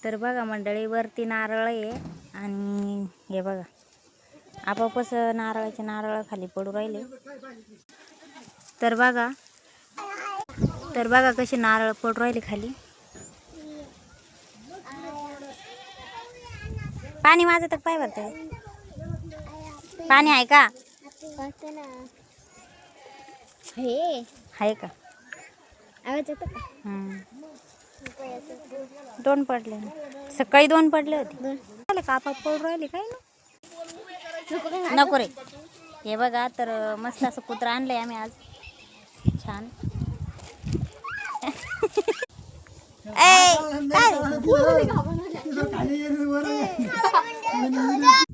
तर बघा मंडळी, वरती नारळ आहे आणि हे बघा आपोआपच नारळाचे नारळ खाली पडू राहिले. तर बघा कसे नारळ पडू राहिले खाली. पाणी माझं तर पाय भरतंय. पाणी आहे का? आहे का? दोन पडले ना, सकाळी दोन पडले होते. कापा पडू राहिले काय ना. नको रे. हे बघा, तर मस्त असं कुत्रा आणलंय आम्ही आज, छान.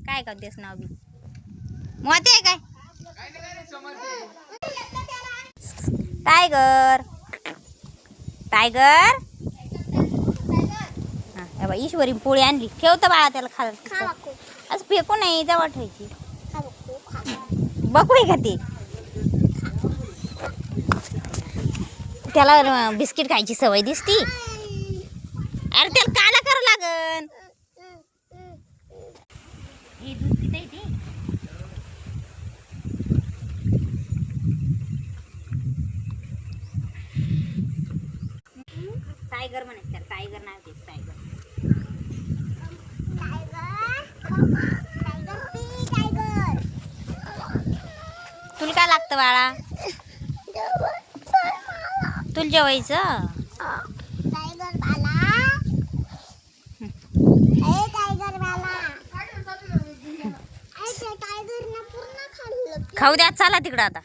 काय करतेस नाव बी मोते काय? Tiger tiger. हा, ईश्वरी पोळी आणली, ठेवतं बाळा त्याला खायला. असं फेकू नाही, जवळ ठेवायची. बघू का ते? त्याला बिस्किट खायची सवय दिसती. अरे त्याला काला करावं लागन. टायगर म्हणायचं त्याला, टायगर नाही ते, टायगर. तुला काय लागतं बाळा? तुला जेवायचं? खाऊ द्या, चला तिकडं आता.